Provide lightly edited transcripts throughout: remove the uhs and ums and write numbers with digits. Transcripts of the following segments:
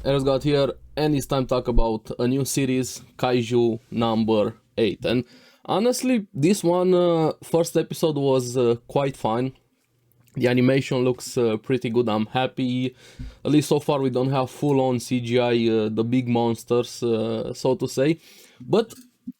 Eros got here, and it's time to talk about a new series, Kaiju number 8. And honestly, this one first episode was quite fine. The animation looks pretty good. I'm happy. At least so far, we don't have full-on CGI, the big monsters, so to say. But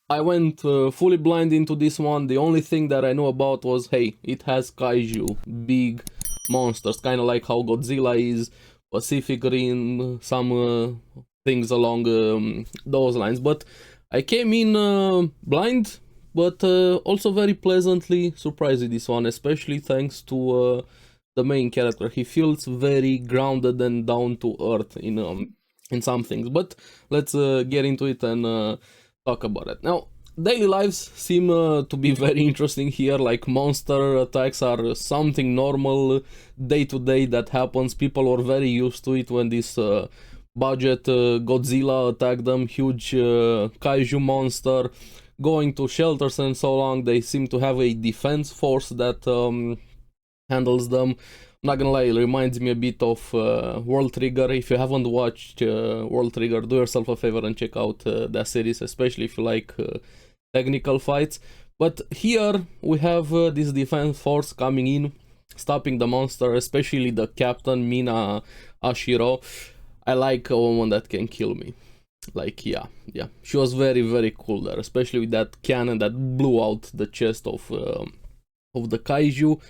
I went fully blind into this one. The only thing that I knew about was, hey, it has kaiju, big monsters, kind of like how Godzilla is, Pacific Rim, some things along those lines. But I came in blind, but also very pleasantly surprised with this one, especially thanks to the main character. He feels very grounded and down to earth in some things. But let's get into it and talk about it. Now, daily lives seem to be very interesting here, like monster attacks are something normal day to day that happens. People are very used to it when this budget Godzilla attacked them, huge kaiju monster, going to shelters and so on. They seem to have a defense force that handles them. I'm not gonna lie, it reminds me a bit of World Trigger. If you haven't watched World Trigger, do yourself a favor and check out that series, especially if you like technical fights. But here we have this defense force coming in, stopping the monster, especially the captain, Mina Ashiro. I like a woman that can kill me. Like, yeah. She was very, very cool there, especially with that cannon that blew out the chest of the kaiju.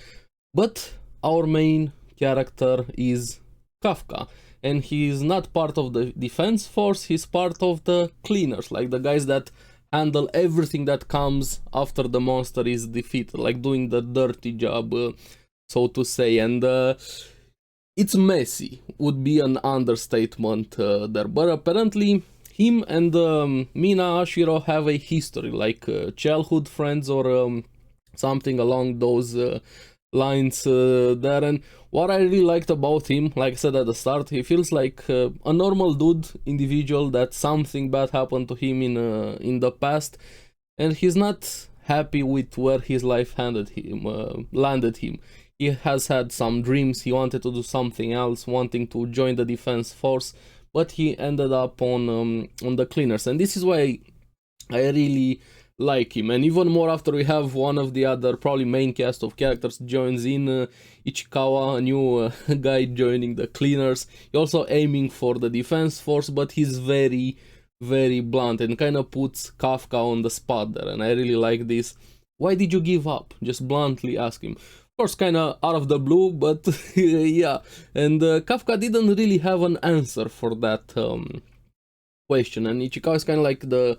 But our main character is Kafka, and he's not part of the defense force, he's part of the cleaners, like the guys that handle everything that comes after the monster is defeated, like doing the dirty job, so to say. And it's messy, would be an understatement there, but apparently him and Mina Ashiro have a history, like childhood friends or something along those lines there. And what I really liked about him, like I said at the start, he feels like a normal dude, individual, that something bad happened to him in the past, and he's not happy with where his life landed him. He has had some dreams, he wanted to do something else, wanting to join the defense force, but he ended up on the cleaners. And this is why I really like him, and even more after we have one of the other probably main cast of characters joins in, Ichikawa, a new guy joining the cleaners. He also aiming for the defense force, but he's very, very blunt and kind of puts Kafka on the spot there, and I really like this. Why did you give up? Just bluntly ask him. Of course, kind of out of the blue, but yeah. And Kafka didn't really have an answer for that question, and Ichikawa is kind of like the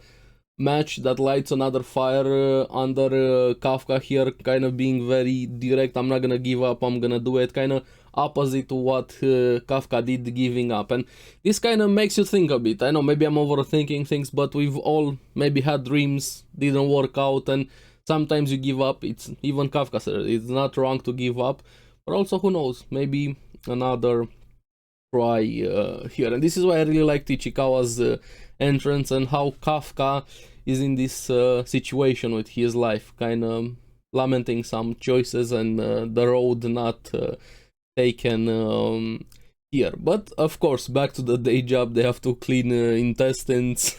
match that lights another fire under Kafka here, kind of being very direct. I'm not gonna give up, I'm gonna do it, kind of opposite to what Kafka did, giving up. And this kind of makes you think a bit. I know maybe I'm overthinking things, but we've all maybe had dreams, didn't work out, and sometimes you give up. It's even Kafka said it's not wrong to give up, but also who knows, maybe another try here. And this is why I really liked Ichikawa's entrance and how Kafka is in this situation with his life, kind of lamenting some choices and the road not taken here. But of course, back to the day job, they have to clean intestines.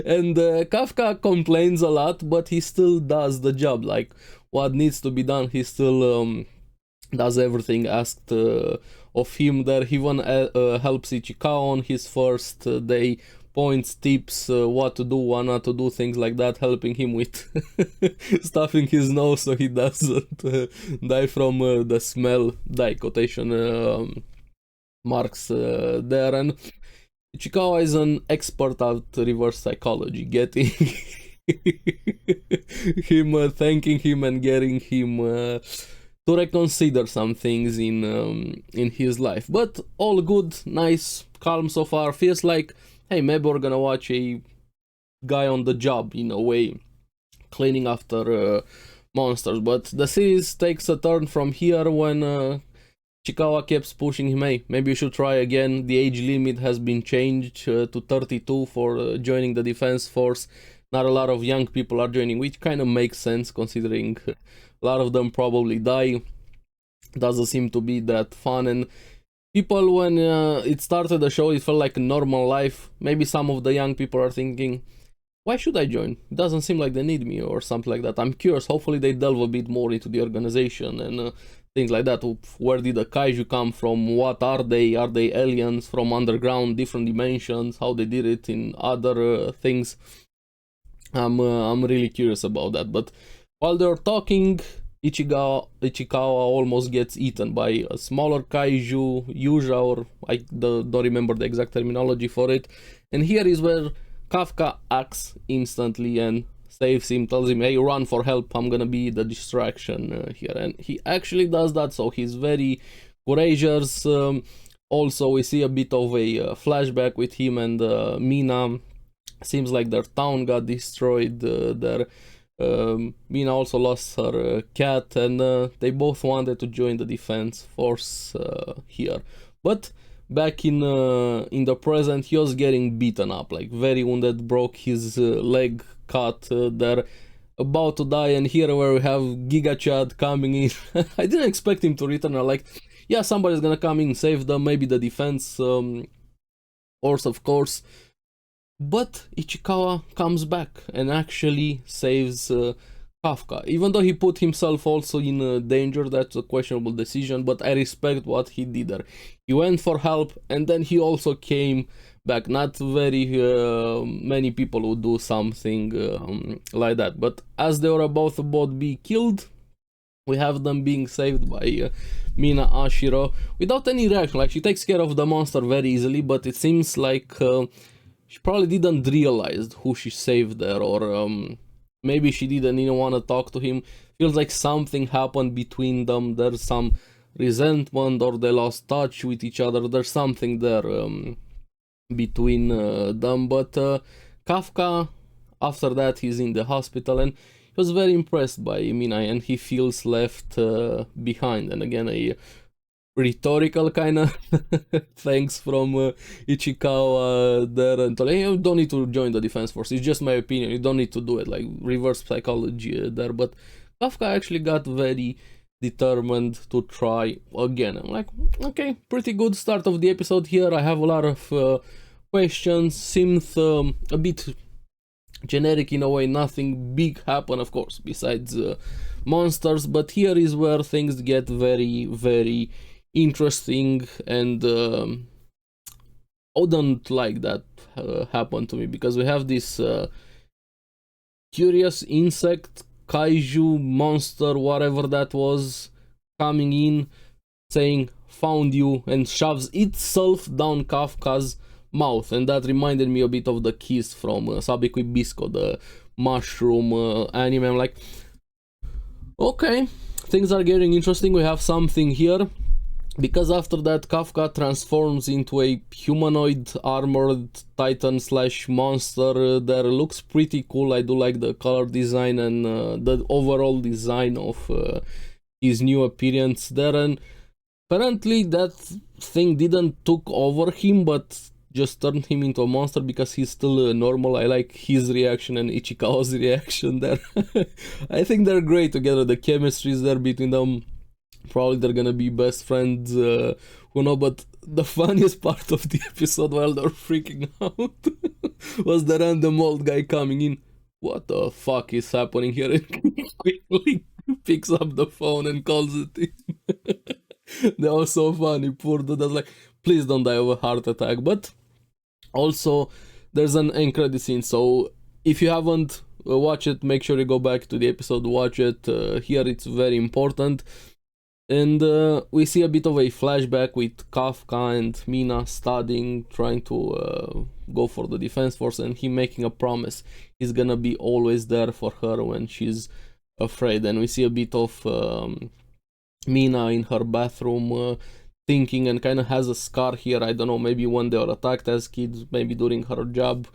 And Kafka complains a lot, but he still does the job. Like, what needs to be done, he still does everything asked of him there. He even helps Ichikawa on his first day, points, tips, what to do, what not to do, things like that, helping him with stuffing his nose so he doesn't die from the smell, die quotation marks there. And Ichikawa is an expert at reverse psychology, getting him, thanking him and getting him to reconsider some things in his life. But all good, nice, calm so far. Feels like, hey, maybe we're gonna watch a guy on the job in a way, cleaning after monsters. But the series takes a turn from here when Chikawa keeps pushing him, hey, maybe you should try again. The age limit has been changed to 32 for joining the defense force. Not a lot of young people are joining, which kind of makes sense considering a lot of them probably die. Doesn't seem to be that fun. And people, when it started the show, it felt like a normal life. Maybe some of the young people are thinking, why should I join? It doesn't seem like they need me or something like that. I'm curious. Hopefully they delve a bit more into the organization and things like that. Where did the kaiju come from? What are they? Are they aliens from underground, different dimensions? How they did it in other things? I'm really curious about that. But while they're talking, Ichikawa almost gets eaten by a smaller kaiju, Yuja, or I don't remember the exact terminology for it. And here is where Kafka acts instantly and saves him, tells him, hey, run for help, I'm gonna be the distraction here. And he actually does that, so he's very courageous. Also, we see a bit of a flashback with him and Mina. Seems like their town got destroyed. Mina also lost her cat, and they both wanted to join the defense force here. But back in the present, he was getting beaten up, like very wounded, broke his leg, cut. They're about to die, and here where we have Giga Chad coming in. I didn't expect him to return. I'm like, yeah, somebody's gonna come in, save them, maybe the defense force, of course. But Ichikawa comes back and actually saves Kafka. Even though he put himself also in danger, that's a questionable decision, but I respect what he did there. He went for help and then he also came back. Not very many people would do something like that. But as they were about to both be killed, we have them being saved by Mina Ashiro without any reaction. Like, she takes care of the monster very easily, but it seems like she probably didn't realize who she saved there, or maybe she didn't even want to talk to him. Feels like something happened between them. There's some resentment, or they lost touch with each other. There's something there between them. But Kafka, after that, he's in the hospital, and he was very impressed by Mina, and he feels left behind. And again, a rhetorical kind of thanks from Ichikawa there, and like, you don't need to join the defense force, it's just my opinion, you don't need to do it, like reverse psychology there. But Kafka actually got very determined to try again. I'm like, okay, pretty good start of the episode here. I have a lot of questions. Seems a bit generic in a way, nothing big happened, of course, besides monsters, but here is where things get very, very interesting, and I wouldn't like that happen to me, because we have this curious insect, kaiju, monster, whatever that was, coming in, saying, found you, and shoves itself down Kafka's mouth. And that reminded me a bit of the kiss from Sabikui Bisco, the mushroom anime. I'm like, okay, things are getting interesting, we have something here. Because after that, Kafka transforms into a humanoid armored titan slash monster that looks pretty cool. I do like the color design and the overall design of his new appearance there. And apparently that thing didn't took over him, but just turned him into a monster, because he's still normal. I like his reaction and Ichikawa's reaction there. I think they're great together. The chemistry is there between them. Probably they're gonna be best friends, who know. But the funniest part of the episode, while they're freaking out, was the random old guy coming in. What the fuck is happening here? And quickly picks up the phone and calls it in. They are so funny. Poor dude. I was like, please don't die of a heart attack. But also, there's an end credit scene. So if you haven't watched it, make sure you go back to the episode, watch it. Here it's very important. And we see a bit of a flashback with Kafka and Mina studying, trying to go for the defense force, and him making a promise he's gonna be always there for her when she's afraid. And we see a bit of Mina in her bathroom thinking, and kind of has a scar here. I don't know, maybe when they were attacked as kids, maybe during her job,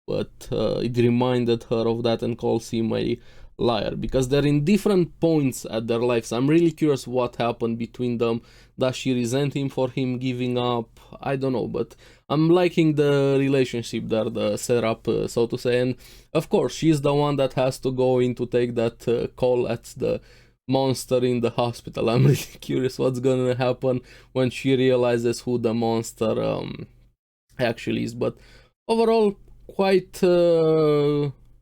but it reminded her of that, and calls him a liar, because they're in different points at their lives. I'm really curious what happened between them. Does she resent him for him giving up? I don't know, but I'm liking the relationship there, the setup, so to say. And of course, she's the one that has to go in to take that call at the monster in the hospital. I'm really curious what's gonna happen when she realizes who the monster actually is. But overall, quite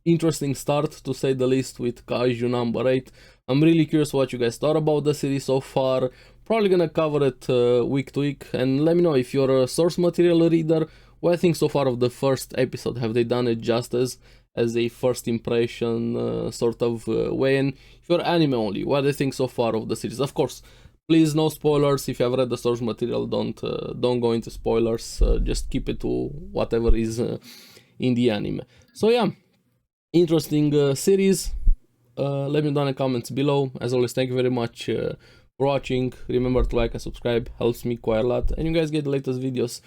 interesting start, to say the least, with Kaiju No.8. I'm really curious what you guys thought about the series so far. Probably gonna cover it week to week, and let me know if you're a source material reader. What I think so far of the first episode. Have they done it justice as a first impression sort of way? And if you're anime only, what do you think so far of the series? Of course, please no spoilers. If you have read the source material, don't go into spoilers. Just keep it to whatever is in the anime. So yeah, interesting series. Let me know in the comments below. As always, thank you very much for watching. Remember to like and subscribe, helps me quite a lot, and you guys get the latest videos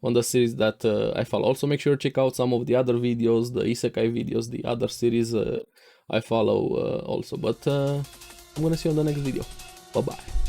on the series that I follow. Also, make sure to check out some of the other videos, the isekai videos, the other series I follow also. But I'm gonna see you on the next video. Bye bye.